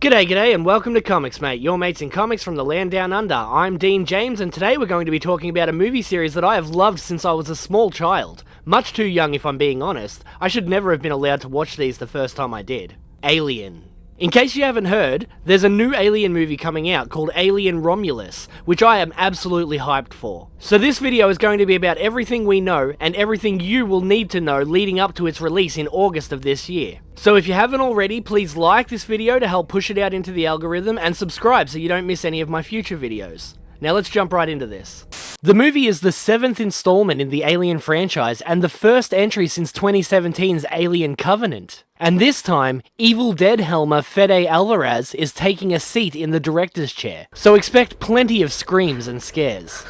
G'day and welcome to ComicsMATE, your mates in comics from the land down under. I'm Dean James and today we're going to be talking about a movie series that I have loved since I was a small child. Much too young if I'm being honest. I should never have been allowed to watch these the first time I did. Alien. In case you haven't heard, there's a new Alien movie coming out called Alien Romulus, which I am absolutely hyped for. So this video is going to be about everything we know and everything you will need to know leading up to its release in August of this year. So if you haven't already, please like this video to help push it out into the algorithm and subscribe so you don't miss any of my future videos. Now let's jump right into this. The movie is the 7th installment in the Alien franchise and the first entry since 2017's Alien Covenant. And this time, Evil Dead helmer Fede Alvarez is taking a seat in the director's chair, so expect plenty of screams and scares.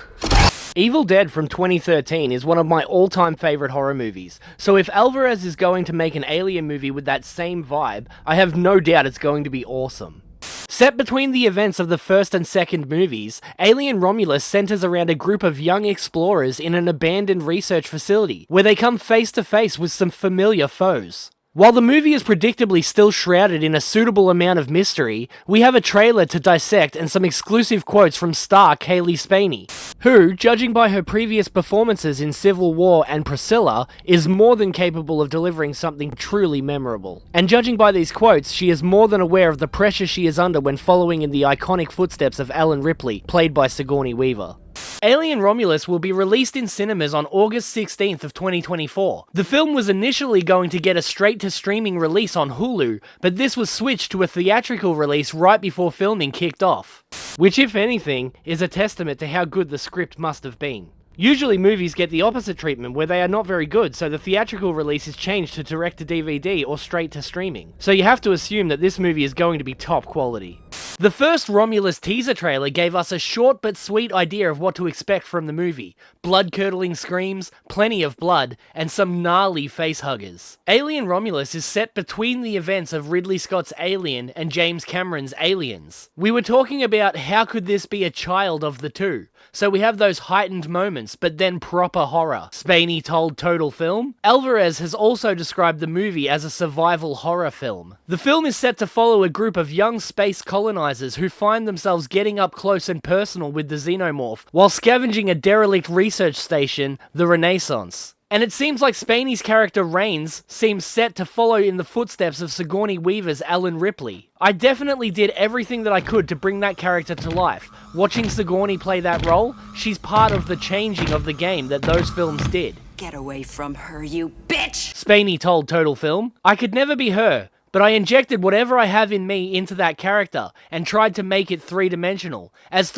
Evil Dead from 2013 is one of my all-time favourite horror movies, so if Alvarez is going to make an Alien movie with that same vibe, I have no doubt it's going to be awesome. Set between the events of the first and second movies, Alien Romulus centers around a group of young explorers in an abandoned research facility, where they come face to face with some familiar foes. While the movie is predictably still shrouded in a suitable amount of mystery, we have a trailer to dissect and some exclusive quotes from star Kaylee Spaney, who, judging by her previous performances in Civil War and Priscilla, is more than capable of delivering something truly memorable. And judging by these quotes, she is more than aware of the pressure she is under when following in the iconic footsteps of Ellen Ripley, played by Sigourney Weaver. Alien Romulus will be released in cinemas on August 16th of 2024. The film was initially going to get a straight-to-streaming release on Hulu, but this was switched to a theatrical release right before filming kicked off. Which, if anything, is a testament to how good the script must have been. Usually movies get the opposite treatment where they are not very good, so the theatrical release is changed to direct-to-DVD or straight-to-streaming. So you have to assume that this movie is going to be top quality. The first Romulus teaser trailer gave us a short but sweet idea of what to expect from the movie. Blood-curdling screams, plenty of blood, and some gnarly facehuggers. Alien Romulus is set between the events of Ridley Scott's Alien and James Cameron's Aliens. We were talking about how could this be a child of the two. So we have those heightened moments, but then proper horror. Spaney told Total Film. Alvarez has also described the movie as a survival horror film. The film is set to follow a group of young space colonizers who find themselves getting up close and personal with the xenomorph, while scavenging a derelict research station, the Renaissance. And it seems like Spaney's character Rains seems set to follow in the footsteps of Sigourney Weaver's Ellen Ripley. I definitely did everything that I could to bring that character to life. Watching Sigourney play that role, she's part of the changing of the game that those films did. Get away from her, you bitch! Spaney told Total Film. I could never be her, but I injected whatever I have in me into that character and tried to make it three-dimensional as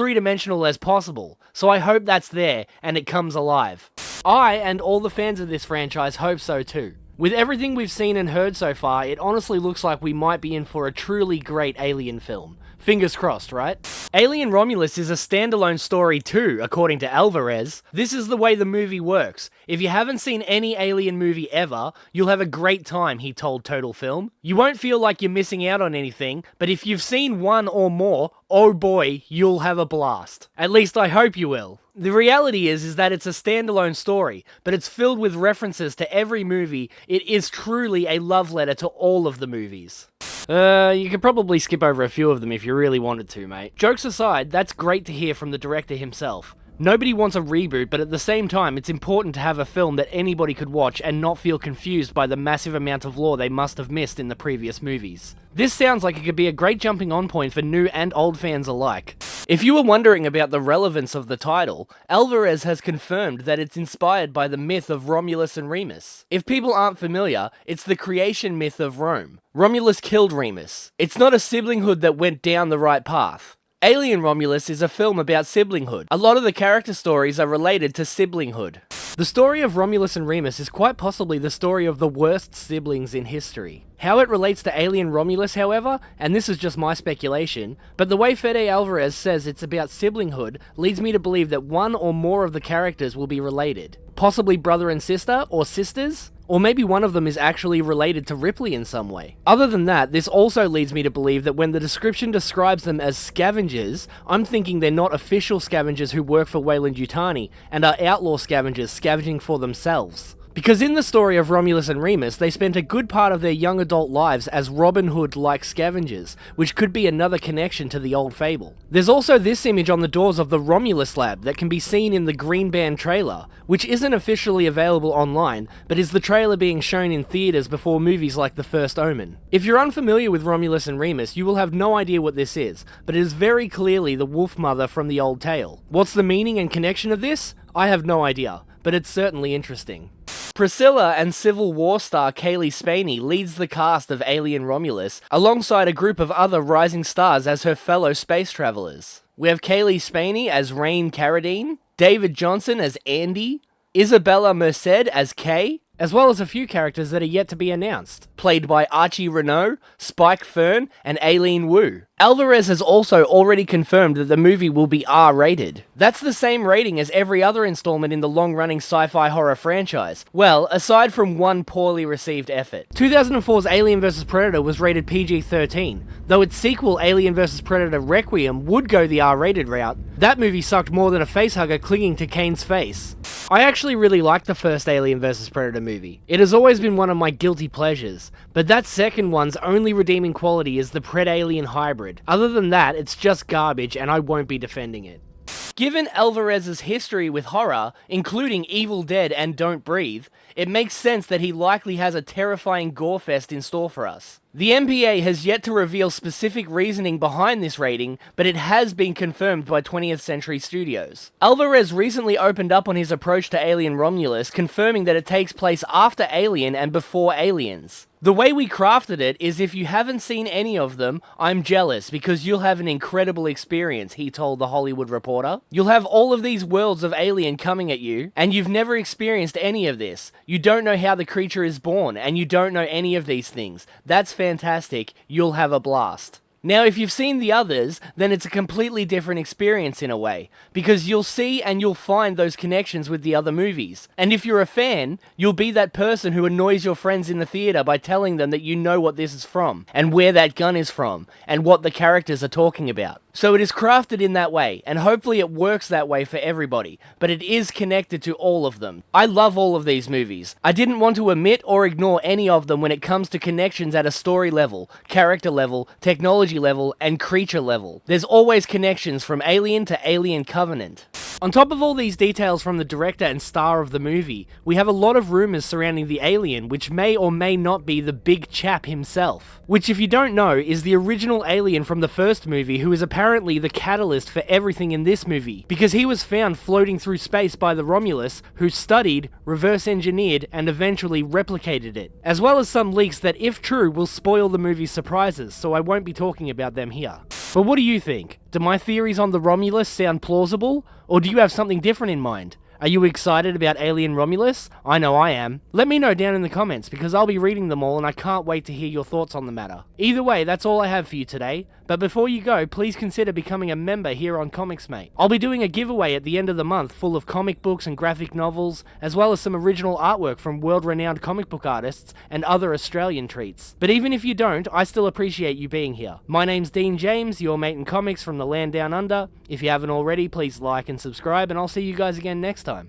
possible, so I hope that's there and it comes alive. I and all the fans of this franchise hope so too. With everything we've seen and heard so far, it honestly looks like we might be in for a truly great Alien film. Fingers crossed, right? Alien Romulus is a standalone story too, according to Alvarez. This is the way the movie works. If you haven't seen any Alien movie ever, you'll have a great time, he told Total Film. You won't feel like you're missing out on anything, but if you've seen one or more, oh boy, you'll have a blast. At least I hope you will. The reality is that it's a standalone story, but it's filled with references to every movie. It is truly a love letter to all of the movies. You could probably skip over a few of them if you really wanted to, mate. Jokes aside, that's great to hear from the director himself. Nobody wants a reboot, but at the same time, it's important to have a film that anybody could watch and not feel confused by the massive amount of lore they must have missed in the previous movies. This sounds like it could be a great jumping on point for new and old fans alike. If you were wondering about the relevance of the title, Alvarez has confirmed that it's inspired by the myth of Romulus and Remus. If people aren't familiar, it's the creation myth of Rome. Romulus killed Remus. It's not a siblinghood that went down the right path. Alien Romulus is a film about siblinghood. A lot of the character stories are related to siblinghood. The story of Romulus and Remus is quite possibly the story of the worst siblings in history. How it relates to Alien Romulus, however, and this is just my speculation, but the way Fede Alvarez says it's about siblinghood leads me to believe that one or more of the characters will be related. Possibly brother and sister, or sisters? Or maybe one of them is actually related to Ripley in some way. Other than that, this also leads me to believe that when the description describes them as scavengers, I'm thinking they're not official scavengers who work for Weyland-Yutani and are outlaw scavengers scavenging for themselves. Because in the story of Romulus and Remus, they spent a good part of their young adult lives as Robin Hood-like scavengers, which could be another connection to the old fable. There's also this image on the doors of the Romulus lab that can be seen in the Green Band trailer, which isn't officially available online, but is the trailer being shown in theaters before movies like The First Omen. If you're unfamiliar with Romulus and Remus, you will have no idea what this is, but it is very clearly the Wolf Mother from the old tale. What's the meaning and connection of this? I have no idea, but it's certainly interesting. Priscilla and Civil War star Kaylee Spaney leads the cast of Alien Romulus, alongside a group of other rising stars as her fellow space travelers. We have Kaylee Spaney as Rain Carradine, David Johnson as Andy, Isabella Merced as Kay, as well as a few characters that are yet to be announced, played by Archie Renault, Spike Fern, and Aileen Wu. Alvarez has also already confirmed that the movie will be R-rated. That's the same rating as every other installment in the long-running sci-fi horror franchise. Well, aside from one poorly received effort. 2004's Alien vs Predator was rated PG-13, though its sequel Alien vs Predator Requiem would go the R-rated route. That movie sucked more than a facehugger clinging to Kane's face. I actually really liked the first Alien vs Predator movie. It has always been one of my guilty pleasures, but that second one's only redeeming quality is the Pred-Alien hybrid. Other than that, it's just garbage and I won't be defending it. Given Alvarez's history with horror, including Evil Dead and Don't Breathe, it makes sense that he likely has a terrifying gore fest in store for us. The MPA has yet to reveal specific reasoning behind this rating, but it has been confirmed by 20th Century Studios. Alvarez recently opened up on his approach to Alien Romulus, confirming that it takes place after Alien and before Aliens. The way we crafted it is, if you haven't seen any of them, I'm jealous because you'll have an incredible experience, he told The Hollywood Reporter. You'll have all of these worlds of Alien coming at you, and you've never experienced any of this. You don't know how the creature is born, and you don't know any of these things. That's fantastic. You'll have a blast. Now, if you've seen the others, then it's a completely different experience in a way, because you'll see and you'll find those connections with the other movies. And if you're a fan, you'll be that person who annoys your friends in the theater by telling them that you know what this is from, and where that gun is from, and what the characters are talking about. So it is crafted in that way, and hopefully it works that way for everybody, but it is connected to all of them. I love all of these movies. I didn't want to omit or ignore any of them when it comes to connections at a story level, character level, technology level, and creature level. There's always connections from Alien to Alien Covenant. On top of all these details from the director and star of the movie, we have a lot of rumours surrounding the alien, which may or may not be the big chap himself. Which, if you don't know, is the original alien from the first movie, who is apparently the catalyst for everything in this movie, because he was found floating through space by the Romulus, who studied, reverse engineered, and eventually replicated it. As well as some leaks that, if true, will spoil the movie's surprises, so I won't be talking about them here. But what do you think? Do my theories on the Romulus sound plausible? Or do you have something different in mind? Are you excited about Alien Romulus? I know I am. Let me know down in the comments, because I'll be reading them all and I can't wait to hear your thoughts on the matter. Either way, that's all I have for you today. But before you go, please consider becoming a member here on ComicsMATE. I'll be doing a giveaway at the end of the month full of comic books and graphic novels, as well as some original artwork from world-renowned comic book artists and other Australian treats. But even if you don't, I still appreciate you being here. My name's Dean James, your mate in comics from the land down under. If you haven't already, please like and subscribe, and I'll see you guys again next time.